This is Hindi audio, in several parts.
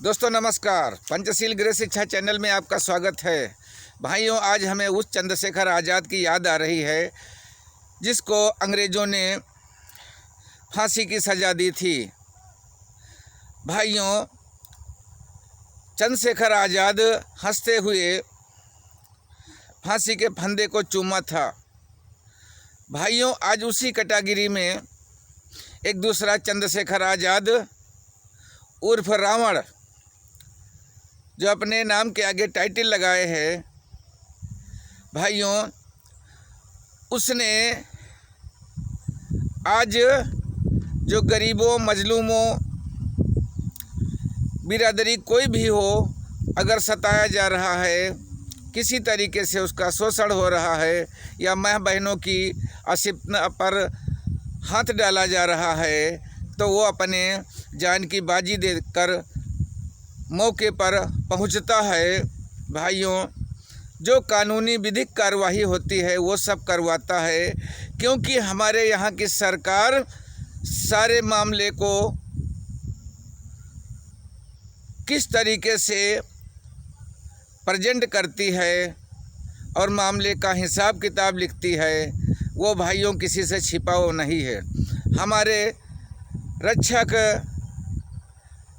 दोस्तों नमस्कार, पंचशील गृह शिक्षा चैनल में आपका स्वागत है। भाइयों, आज हमें उस चंद्रशेखर आज़ाद की याद आ रही है जिसको अंग्रेज़ों ने फांसी की सज़ा दी थी। भाइयों, चंद्रशेखर आज़ाद हंसते हुए फांसी के फंदे को चूमा था। भाइयों, आज उसी कैटेगरी में एक दूसरा चंद्रशेखर आज़ाद उर्फ रावण, जो अपने नाम के आगे टाइटल लगाए हैं, भाइयों, उसने आज जो गरीबों, मजलूमों, बिरादरी कोई भी हो, अगर सताया जा रहा है, किसी तरीके से उसका शोषण हो रहा है या माँ बहनों की अशिप्त पर हाथ डाला जा रहा है, तो वो अपने जान की बाजी देकर मौके पर पहुंचता है। भाइयों, जो कानूनी विधिक कार्रवाई होती है वो सब करवाता है, क्योंकि हमारे यहाँ की सरकार सारे मामले को किस तरीके से प्रेजेंट करती है और मामले का हिसाब किताब लिखती है, वो भाइयों किसी से छिपा हुआ नहीं है। हमारे रक्षक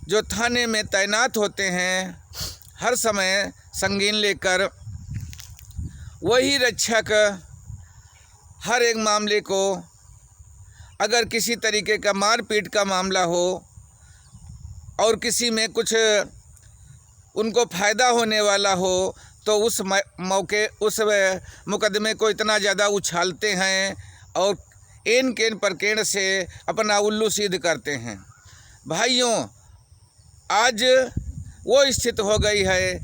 जो थाने में तैनात होते हैं हर समय संगीन लेकर, वही रक्षक हर एक मामले को, अगर किसी तरीके का मारपीट का मामला हो और किसी में कुछ उनको फ़ायदा होने वाला हो, तो उस मुकदमे को इतना ज़्यादा उछालते हैं और एन केन परकेण से अपना उल्लू सीध करते हैं। भाइयों, आज वो स्थिति हो गई है,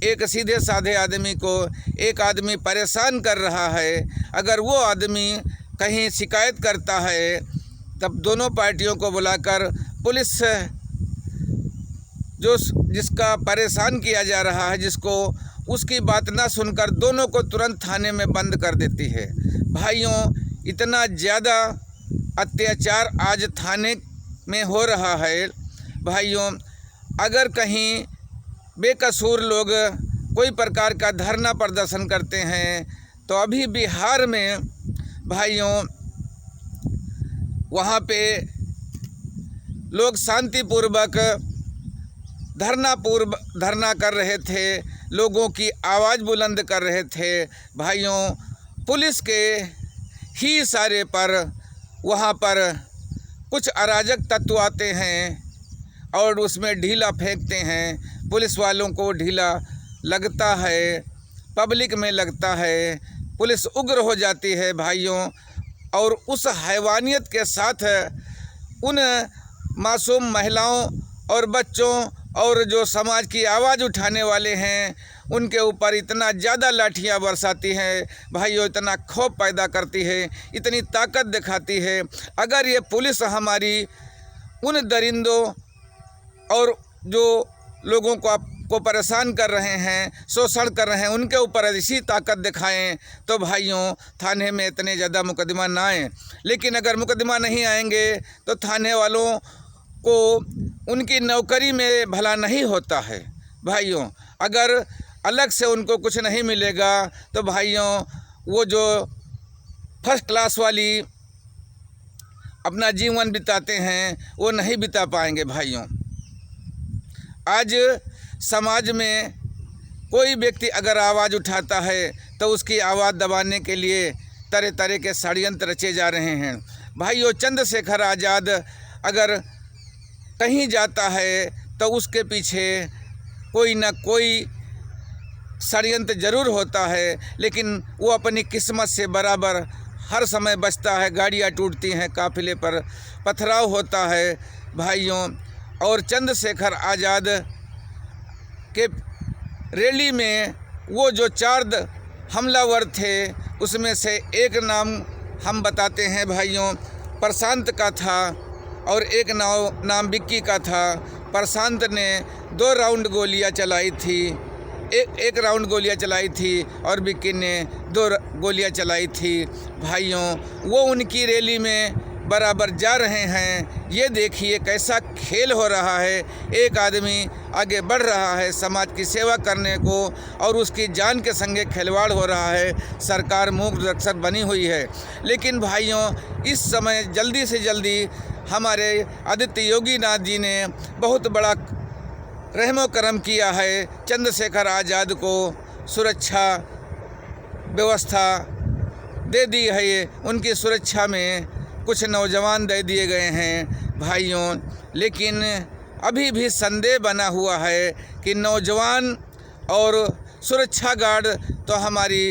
एक सीधे साधे आदमी को एक आदमी परेशान कर रहा है, अगर वो आदमी कहीं शिकायत करता है तब दोनों पार्टियों को बुलाकर पुलिस जिसका परेशान किया जा रहा है, जिसको उसकी बात ना सुनकर दोनों को तुरंत थाने में बंद कर देती है। भाइयों, इतना ज़्यादा अत्याचार आज थाने में हो रहा है। भाइयों, अगर कहीं बेकसूर लोग कोई प्रकार का धरना प्रदर्शन करते हैं, तो अभी बिहार में भाइयों वहाँ पे लोग शांतिपूर्वक धरना कर रहे थे, लोगों की आवाज़ बुलंद कर रहे थे। भाइयों, पुलिस के ही इशारे पर वहाँ पर कुछ अराजक तत्व आते हैं और उसमें ढीला फेंकते हैं। पुलिस वालों को ढीला लगता है, पब्लिक में लगता है, पुलिस उग्र हो जाती है भाइयों, और उस हैवानियत के साथ उन मासूम महिलाओं और बच्चों और जो समाज की आवाज़ उठाने वाले हैं उनके ऊपर इतना ज़्यादा लाठियाँ बरसाती हैं। भाइयों, इतना खौफ पैदा करती है, इतनी ताकत दिखाती है। अगर ये पुलिस हमारी उन दरिंदों और जो लोगों को परेशान कर रहे हैं, शोषण कर रहे हैं, उनके ऊपर ऐसी ताकत दिखाएं, तो भाइयों थाने में इतने ज़्यादा मुकदमा ना आए। लेकिन अगर मुकदमा नहीं आएंगे तो थाने वालों को उनकी नौकरी में भला नहीं होता है। भाइयों, अगर अलग से उनको कुछ नहीं मिलेगा तो भाइयों वो जो फर्स्ट क्लास वाली अपना जीवन बिताते हैं वो नहीं बिता पाएंगे। भाइयों, आज समाज में कोई व्यक्ति अगर आवाज़ उठाता है तो उसकी आवाज़ दबाने के लिए तरह तरह के षड्यंत्र रचे जा रहे हैं। भाइयों, चंद्रशेखर आज़ाद अगर कहीं जाता है तो उसके पीछे कोई ना कोई षड्यंत्र जरूर होता है, लेकिन वो अपनी किस्मत से बराबर हर समय बचता है। गाड़ियाँ टूटती हैं, काफिले पर पथराव होता है। भाइयों, और चंद्रशेखर आज़ाद के रैली में वो जो 4 हमलावर थे, उसमें से एक नाम हम बताते हैं भाइयों, प्रशांत का था और एक नाम विक्की का था। प्रशांत ने 2 राउंड गोलियां चलाई थी, एक राउंड गोलियां चलाई थी और विक्की ने 2 गोलियां चलाई थी। भाइयों, वो उनकी रैली में बराबर जा रहे हैं। ये देखिए कैसा खेल हो रहा है। एक आदमी आगे बढ़ रहा है समाज की सेवा करने को और उसकी जान के संगे खिलवाड़ हो रहा है। सरकार मूक दर्शक बनी हुई है। लेकिन भाइयों, इस समय जल्दी से जल्दी हमारे आदित्य योगी नाथ जी ने बहुत बड़ा रहमो करम किया है। चंद्रशेखर आज़ाद को सुरक्षा व्यवस्था दे दी है। ये उनकी सुरक्षा में कुछ नौजवान दे दिए गए हैं भाइयों। लेकिन अभी भी संदेह बना हुआ है कि नौजवान और सुरक्षा गार्ड तो हमारी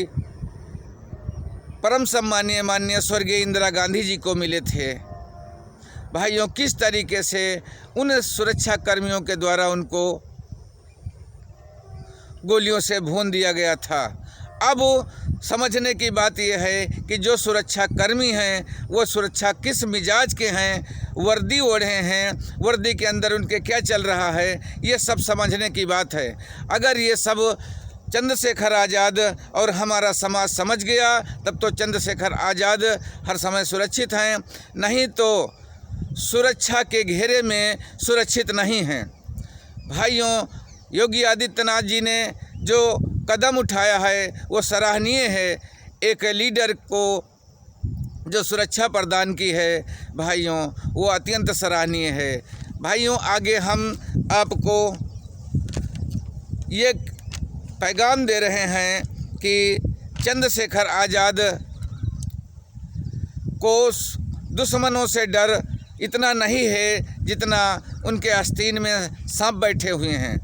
परम सम्मानीय माननीय स्वर्गीय इंदिरा गांधी जी को मिले थे। भाइयों, किस तरीके से उन सुरक्षा कर्मियों के द्वारा उनको गोलियों से भून दिया गया था। अब समझने की बात यह है कि जो सुरक्षा कर्मी हैं वो सुरक्षा किस मिजाज के हैं, वर्दी ओढ़े हैं, वर्दी के अंदर उनके क्या चल रहा है, ये सब समझने की बात है। अगर ये सब चंद्रशेखर आज़ाद और हमारा समाज समझ गया तब तो चंद्रशेखर आज़ाद हर समय सुरक्षित हैं, नहीं तो सुरक्षा के घेरे में सुरक्षित नहीं हैं। भाइयों, योगी आदित्यनाथ जी ने जो कदम उठाया है वो सराहनीय है। एक लीडर को जो सुरक्षा प्रदान की है भाइयों, वो अत्यंत सराहनीय है। भाइयों, आगे हम आपको ये पैगाम दे रहे हैं कि चंद्रशेखर आज़ाद को दुश्मनों से डर इतना नहीं है जितना उनके आस्तीन में सांप बैठे हुए हैं।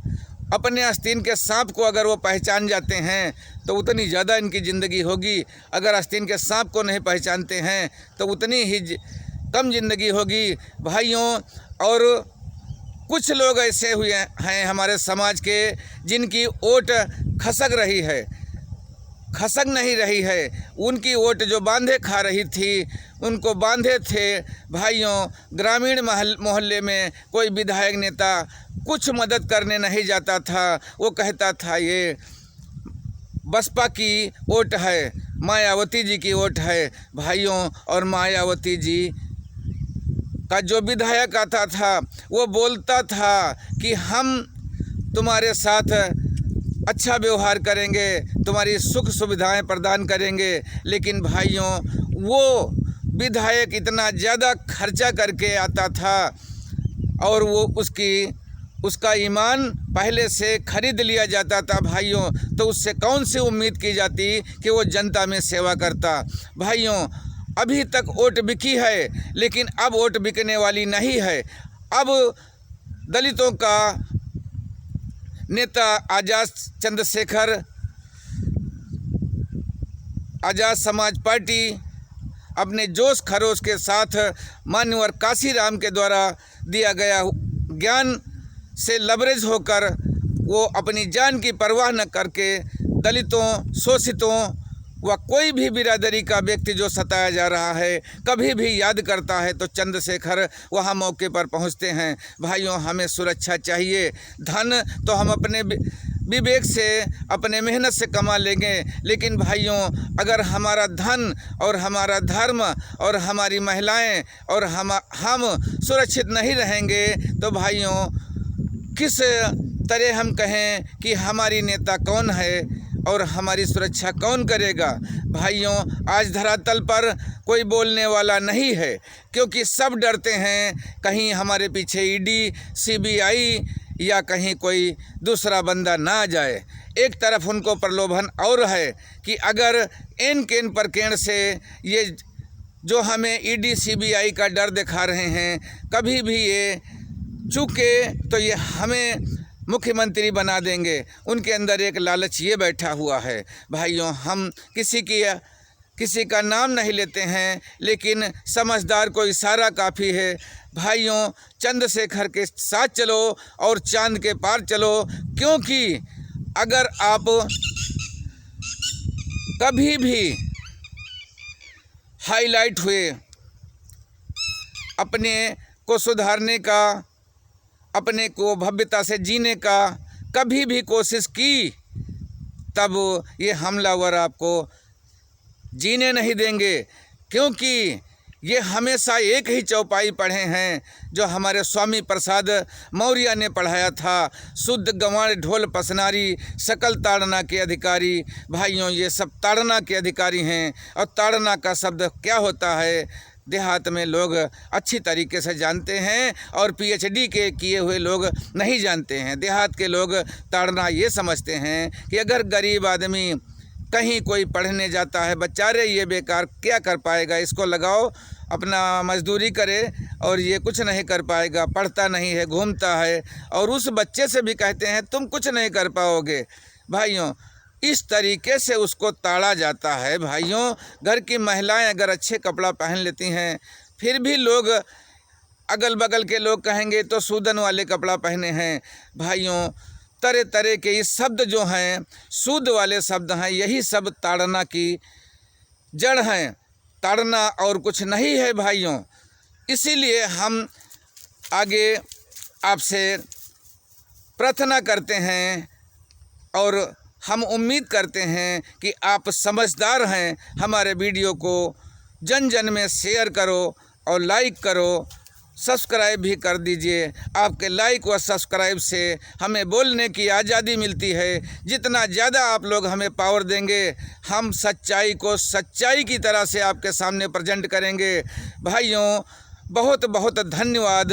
अपने आस्तीन के सांप को अगर वो पहचान जाते हैं तो उतनी ज़्यादा इनकी ज़िंदगी होगी। अगर आस्तीन के सांप को नहीं पहचानते हैं तो उतनी ही कम ज़िंदगी होगी भाइयों। और कुछ लोग ऐसे हुए हैं हमारे समाज के जिनकी ओट खसक रही है, खसक नहीं रही है। उनकी ओट जो बांधे खा रही थी, उनको बांधे थे भाइयों। ग्रामीण मोहल्ले में कोई विधायक नेता कुछ मदद करने नहीं जाता था। वो कहता था ये बसपा की वोट है, मायावती जी की वोट है भाइयों। और मायावती जी का जो विधायक आता था वो बोलता था कि हम तुम्हारे साथ अच्छा व्यवहार करेंगे, तुम्हारी सुख सुविधाएं प्रदान करेंगे। लेकिन भाइयों, वो विधायक इतना ज़्यादा खर्चा करके आता था और वो उसका ईमान पहले से खरीद लिया जाता था भाइयों। तो उससे कौन सी उम्मीद की जाती कि वो जनता में सेवा करता। भाइयों, अभी तक वोट बिकी है, लेकिन अब वोट बिकने वाली नहीं है। अब दलितों का नेता आज़ाद चंद्रशेखर आज़ाद समाज पार्टी अपने जोश खरोश के साथ मान्यवर काशीराम के द्वारा दिया गया ज्ञान से लबरेज होकर वो अपनी जान की परवाह न करके दलितों, शोषितों व कोई भी बिरादरी का व्यक्ति जो सताया जा रहा है कभी भी याद करता है तो चंद्रशेखर वहाँ मौके पर पहुँचते हैं। भाइयों, हमें सुरक्षा चाहिए। धन तो हम अपने विवेक से, अपने मेहनत से कमा लेंगे, लेकिन भाइयों अगर हमारा धन और हमारा धर्म और हमारी महिलाएं और हम सुरक्षित नहीं रहेंगे तो भाइयों किस तरह हम कहें कि हमारी नेता कौन है और हमारी सुरक्षा कौन करेगा। भाइयों, आज धरातल पर कोई बोलने वाला नहीं है, क्योंकि सब डरते हैं कहीं हमारे पीछे ईडी, सीबीआई या कहीं कोई दूसरा बंदा ना आ जाए। एक तरफ उनको प्रलोभन और है कि अगर एन केन पर केन से ये जो हमें ईडी सीबीआई का डर दिखा रहे हैं, कभी भी ये चूके तो ये हमें मुख्यमंत्री बना देंगे। उनके अंदर एक लालच ये बैठा हुआ है। भाइयों, हम किसी का नाम नहीं लेते हैं, लेकिन समझदार को इशारा काफ़ी है। भाइयों, चंद्रशेखर के साथ चलो और चांद के पार चलो, क्योंकि अगर आप कभी भी हाईलाइट हुए, अपने को सुधारने का, अपने को भव्यता से जीने का कभी भी कोशिश की, तब ये हमलावर आपको जीने नहीं देंगे। क्योंकि ये हमेशा एक ही चौपाई पढ़े हैं जो हमारे स्वामी प्रसाद मौर्य ने पढ़ाया था, शुद्ध गंवार ढोल पसनारी सकल ताड़ना के अधिकारी। भाइयों, ये सब ताड़ना के अधिकारी हैं। और ताड़ना का शब्द क्या होता है देहात में लोग अच्छी तरीके से जानते हैं और PhD के किए हुए लोग नहीं जानते हैं। देहात के लोग ताड़ना ये समझते हैं कि अगर गरीब आदमी कहीं कोई पढ़ने जाता है, बच्चा रे ये बेकार क्या कर पाएगा, इसको लगाओ अपना मजदूरी करे और ये कुछ नहीं कर पाएगा, पढ़ता नहीं है, घूमता है, और उस बच्चे से भी कहते हैं तुम कुछ नहीं कर पाओगे। भाइयों, इस तरीके से उसको ताड़ा जाता है। भाइयों, घर की महिलाएं अगर अच्छे कपड़ा पहन लेती हैं फिर भी लोग अगल बगल के लोग कहेंगे तो सूदन वाले कपड़ा पहने हैं। भाइयों, तरह तरह के ये शब्द जो हैं सूद वाले शब्द हैं, यही सब ताड़ना की जड़ हैं। ताड़ना और कुछ नहीं है भाइयों। इसीलिए हम आगे आपसे प्रार्थना करते हैं और हम उम्मीद करते हैं कि आप समझदार हैं। हमारे वीडियो को जन जन में शेयर करो और लाइक करो, सब्सक्राइब भी कर दीजिए। आपके लाइक व सब्सक्राइब से हमें बोलने की आज़ादी मिलती है। जितना ज़्यादा आप लोग हमें पावर देंगे, हम सच्चाई को सच्चाई की तरह से आपके सामने प्रेजेंट करेंगे। भाइयों, बहुत बहुत धन्यवाद।